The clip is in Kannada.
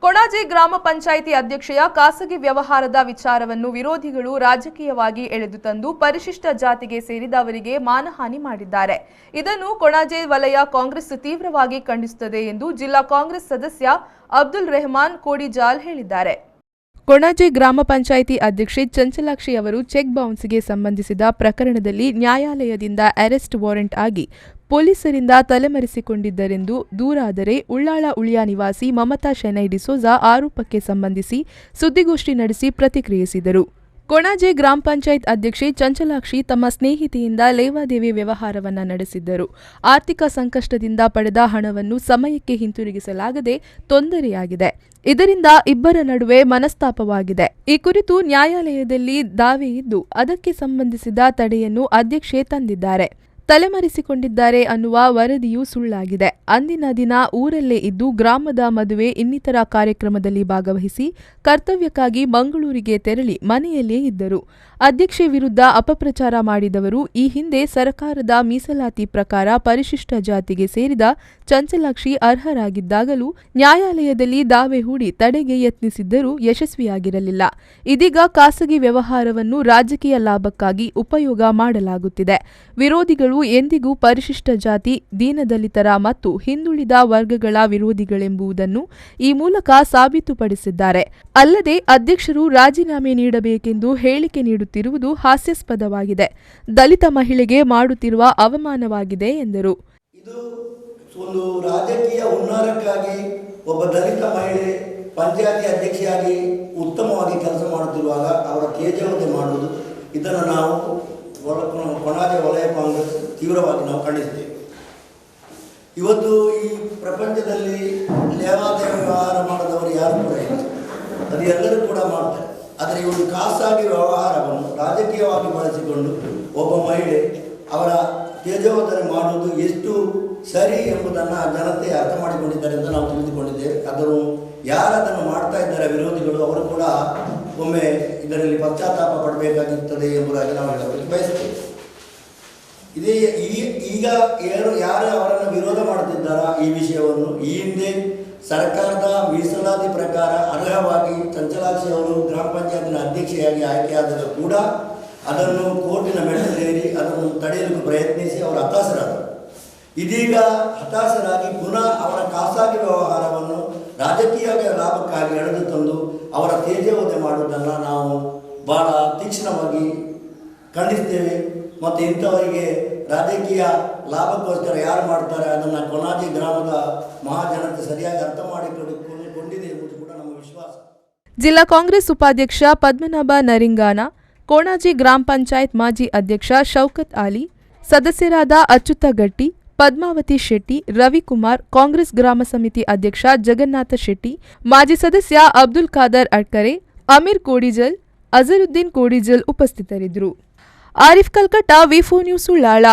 ಕೊಣಾಜೆ ಗ್ರಾಮ ಪಂಚಾಯಿತಿ ಅಧ್ಯಕ್ಷೆಯ ಖಾಸಗಿ ವ್ಯವಹಾರದ ವಿಚಾರವನ್ನು ವಿರೋಧಿಗಳು ರಾಜಕೀಯವಾಗಿ ಎಳೆದು ತಂದು ಪರಿಶಿಷ್ಟ ಜಾತಿಗೆ ಸೇರಿದವರಿಗೆ ಮಾನಹಾನಿ ಮಾಡಿದ್ದಾರೆ. ಇದನ್ನು ಕೊಣಾಜೆ ವಲಯ ಕಾಂಗ್ರೆಸ್ ತೀವ್ರವಾಗಿ ಖಂಡಿಸುತ್ತದೆ ಎಂದು ಜಿಲ್ಲಾ ಕಾಂಗ್ರೆಸ್ ಸದಸ್ಯ ಅಬ್ದುಲ್ ರೆಹಮಾನ್ ಕೋಡಿಜಾಲ್ ಹೇಳಿದ್ದಾರೆ. ಕೊಣಾಜೆ ಗ್ರಾಮ ಪಂಚಾಯಿತಿ ಅಧ್ಯಕ್ಷೆ ಚಂಚಲಾಕ್ಷಿ ಅವರು ಚೆಕ್ ಬೌನ್ಸ್ಗೆ ಸಂಬಂಧಿಸಿದ ಪ್ರಕರಣದಲ್ಲಿ ನ್ಯಾಯಾಲಯದಿಂದ ಅರೆಸ್ಟ್ ವಾರೆಂಟ್ ಆಗಿ ಪೊಲೀಸರಿಂದ ತಲೆಮರೆಸಿಕೊಂಡಿದ್ದರೆಂದು ದೂರಾದರೆ ಉಳ್ಳಾಳ ಉಳಿಯ ನಿವಾಸಿ ಮಮತಾ ಶೆನೈ ಡಿಸೋಜಾ ಆರೋಪಕ್ಕೆ ಸಂಬಂಧಿಸಿ ಸುದ್ದಿಗೋಷ್ಠಿ ನಡೆಸಿ ಪ್ರತಿಕ್ರಿಯಿಸಿದರು. ಕೊಣಾಜೆ ಗ್ರಾಮ ಪಂಚಾಯತ್ ಅಧ್ಯಕ್ಷೆ ಚಂಚಲಾಕ್ಷಿ ತಮ್ಮ ಸ್ನೇಹಿತೆಯಿಂದ ಲೇವಾದೇವಿ ವ್ಯವಹಾರವನ್ನು ನಡೆಸಿದ್ದರು. ಆರ್ಥಿಕ ಸಂಕಷ್ಟದಿಂದ ಪಡೆದ ಹಣವನ್ನು ಸಮಯಕ್ಕೆ ಹಿಂತಿರುಗಿಸಲಾಗದೆ ತೊಂದರೆಯಾಗಿದೆ. ಇದರಿಂದ ಇಬ್ಬರ ನಡುವೆ ಮನಸ್ತಾಪವಾಗಿದೆ. ಈ ಕುರಿತು ನ್ಯಾಯಾಲಯದಲ್ಲಿ ದಾವೆ ಇದ್ದು ಅದಕ್ಕೆ ಸಂಬಂಧಿಸಿದ ತಡೆಯನ್ನು ಅಧ್ಯಕ್ಷೆ ತಂದಿದ್ದಾರೆ. ತಲೆಮರೆಸಿಕೊಂಡಿದ್ದಾರೆ ಅನ್ನುವ ವರದಿಯೂ ಸುಳ್ಳಾಗಿದೆ. ಅಂದಿನ ದಿನ ಊರಲ್ಲೇ ಇದ್ದು ಗ್ರಾಮದ ಮದುವೆ ಇನ್ನಿತರ ಕಾರ್ಯಕ್ರಮದಲ್ಲಿ ಭಾಗವಹಿಸಿ ಕರ್ತವ್ಯಕ್ಕಾಗಿ ಮಂಗಳೂರಿಗೆ ತೆರಳಿ ಮನೆಯಲ್ಲೇ ಇದ್ದರು. ಅಧ್ಯಕ್ಷೆ ವಿರುದ್ಧ ಅಪಪ್ರಚಾರ ಮಾಡಿದವರು ಈ ಹಿಂದೆ ಸರ್ಕಾರದ ಮೀಸಲಾತಿ ಪ್ರಕಾರ ಪರಿಶಿಷ್ಟ ಜಾತಿಗೆ ಸೇರಿದ ಚಂಚಲಾಕ್ಷಿ ಅರ್ಹರಾಗಿದ್ದಾಗಲೂ ನ್ಯಾಯಾಲಯದಲ್ಲಿ ದಾವೆ ಹೂಡಿ ತಡೆಗೆ ಯತ್ನಿಸಿದ್ದರೂ ಯಶಸ್ವಿಯಾಗಿರಲಿಲ್ಲ. ಇದೀಗ ಖಾಸಗಿ ವ್ಯವಹಾರವನ್ನು ರಾಜಕೀಯ ಲಾಭಕ್ಕಾಗಿ ಉಪಯೋಗ ಮಾಡಲಾಗುತ್ತಿದೆ. ವಿರೋಧಿಗಳು ಎಂದಿಗೂ ಪರಿಶಿಷ್ಟ ಜಾತಿ, ದೀನದಲಿತರ ಮತ್ತು ಹಿಂದುಳಿದ ವರ್ಗಗಳ ವಿರೋಧಿಗಳೆಂಬುದನ್ನು ಈ ಮೂಲಕ ಸಾಬೀತುಪಡಿಸಿದ್ದಾರೆ. ಅಲ್ಲದೆ ಅಧ್ಯಕ್ಷರು ರಾಜೀನಾಮೆ ನೀಡಬೇಕೆಂದು ಹೇಳಿಕೆ ನೀಡುತ್ತಿರುವುದು ಹಾಸ್ಯಾಸ್ಪದವಾಗಿದೆ. ದಲಿತ ಮಹಿಳೆಗೆ ಮಾಡುತ್ತಿರುವ ಅವಮಾನವಾಗಿದೆ ಎಂದರು. ಇದು ಒಂದು ರಾಜಕೀಯ ಹುನ್ನಾರಕ್ಕಾಗಿ ಒಬ್ಬ ದಲಿತ ಮಹಿಳೆ ಪಂಚಾಯತಿ ಅಧ್ಯಕ್ಷೆಯಾಗಿ ಉತ್ತಮವಾಗಿ ಕೆಲಸ ಮಾಡುತ್ತಿರುವಾಗ ಅವರ ತೇಜೋವಧೆ ಮಾಡುವುದು, ಇದನ್ನು ನಾವು ಕೊಣಾಜೆ ವಲಯ ಕಾಂಗ್ರೆಸ್ ತೀವ್ರವಾಗಿ ನಾವು ಖಂಡಿಸ್ತೇವೆ. ಇವತ್ತು ಈ ಪ್ರಪಂಚದಲ್ಲಿ ಲೇವಾದೇವಿ ವ್ಯವಹಾರ ಮಾಡದವರು ಯಾರು ಕೂಡ ಇಲ್ಲ, ಅದು ಎಲ್ಲರೂ ಕೂಡ ಮಾಡ್ತಾರೆ. ಆದರೆ ಈ ಒಂದು ಖಾಸಗಿ ವ್ಯವಹಾರವನ್ನು ರಾಜಕೀಯವಾಗಿ ಬಳಸಿಕೊಂಡು ಒಬ್ಬ ಮಹಿಳೆ ಅವರ ತೇಜೋವಧನೆ ಮಾಡುವುದು ಎಷ್ಟು ಸರಿ ಎಂಬುದನ್ನು ಜನತೆ ಅರ್ಥ ಮಾಡಿಕೊಂಡಿದ್ದಾರೆ ಅಂತ ನಾವು ತಿಳಿದುಕೊಂಡಿದ್ದೇವೆ. ಅದನ್ನು ಯಾರದನ್ನು ಮಾಡ್ತಾ ಇದ್ದಾರೆ ವಿರೋಧಿಗಳು, ಅವರು ಕೂಡ ಒಮ್ಮೆ ಇದರಲ್ಲಿ ಪಶ್ಚಾತ್ತಾಪ ಪಡಬೇಕಾಗುತ್ತದೆ ಎಂಬುದಾಗಿ ನಾವು ಹೇಳಬೇಕು ಬಯಸ್ತೇವೆ. ಇದೇ ಈಗ ಯಾರು ಅವರನ್ನು ವಿರೋಧ ಮಾಡುತ್ತಿದ್ದಾರಾ ಈ ವಿಷಯವನ್ನು, ಈ ಹಿಂದೆ ಸರ್ಕಾರದ ಮೀಸಲಾತಿ ಪ್ರಕಾರ ಅರ್ಹವಾಗಿ ಚಂಚಲಾಕ್ಷಿ ಅವರು ಗ್ರಾಮ ಪಂಚಾಯತಿನ ಅಧ್ಯಕ್ಷೆಯಾಗಿ ಆಯ್ಕೆಯಾದಾಗ ಕೂಡ ಅದನ್ನು ಕೋರ್ಟಿನ ಮೆಟ್ಟಿಲೇರಿ ಅದನ್ನು ತಡೆಯಲು ಪ್ರಯತ್ನಿಸಿ ಅವರು ಹತಾಶರಾದರು. ಇದೀಗ ಹತಾಶರಾಗಿ ಪುನಃ ಅವರ ಖಾಸಗಿ ವ್ಯವಹಾರವನ್ನು ರಾಜಕೀಯ ಲಾಭಕ್ಕಾಗಿ ಎಳೆದು ತಂದು ಅವರ ತೇಜೋವಧೆ ಮಾಡುವುದನ್ನು ನಾವು ಬಹಳ ತೀಕ್ಷ್ಣವಾಗಿ ಖಂಡಿಸ್ತೇವೆ. ಮತ್ತು ಇಂಥವರಿಗೆ ರಾಜಕೀಯ ಲಾಭಕ್ಕೋಸ್ಕರ ಯಾರು ಮಾಡ್ತಾರೆ ಅದನ್ನು ಕೊಣಾಜೆ ಗ್ರಾಮದ ಮಹಾಜನತೆ ಸರಿಯಾಗಿ ಅರ್ಥ ಮಾಡಿಕೊಂಡಿದೆ ಎಂಬುದು ಕೂಡ ನಮ್ಮ ವಿಶ್ವಾಸ. ಜಿಲ್ಲಾ ಕಾಂಗ್ರೆಸ್ ಉಪಾಧ್ಯಕ್ಷ ಪದ್ಮನಾಭ ನರಿಂಗಾನ, ಕೊಣಾಜೆ ಗ್ರಾಮ ಪಂಚಾಯತ್ ಮಾಜಿ ಅಧ್ಯಕ್ಷ ಶೌಕತ್ ಆಲಿ, ಸದಸ್ಯರಾದ ಅಚ್ಯುತ ಗಟ್ಟಿ, ಪದ್ಮಾವತಿ ಶೆಟ್ಟಿ, ರವಿಕುಮಾರ್, ಕಾಂಗ್ರೆಸ್ ಗ್ರಾಮ ಸಮಿತಿ ಅಧ್ಯಕ್ಷ ಜಗನ್ನಾಥ ಶೆಟ್ಟಿ, ಮಾಜಿ ಸದಸ್ಯ ಅಬ್ದುಲ್ ಖಾದರ್ ಅಡ್ಕರೆ, ಅಮೀರ್ ಕೋಡಿಜಲ್, ಅಜರುದ್ದೀನ್ ಕೋಡಿಜಲ್ ಉಪಸ್ಥಿತರಿದ್ದರು. ಆರಿಫ್ ಕಲ್ಕಟ್ಟ, ವಿ4 ನ್ಯೂಸ್ ಉಳ್ಳಾಳ.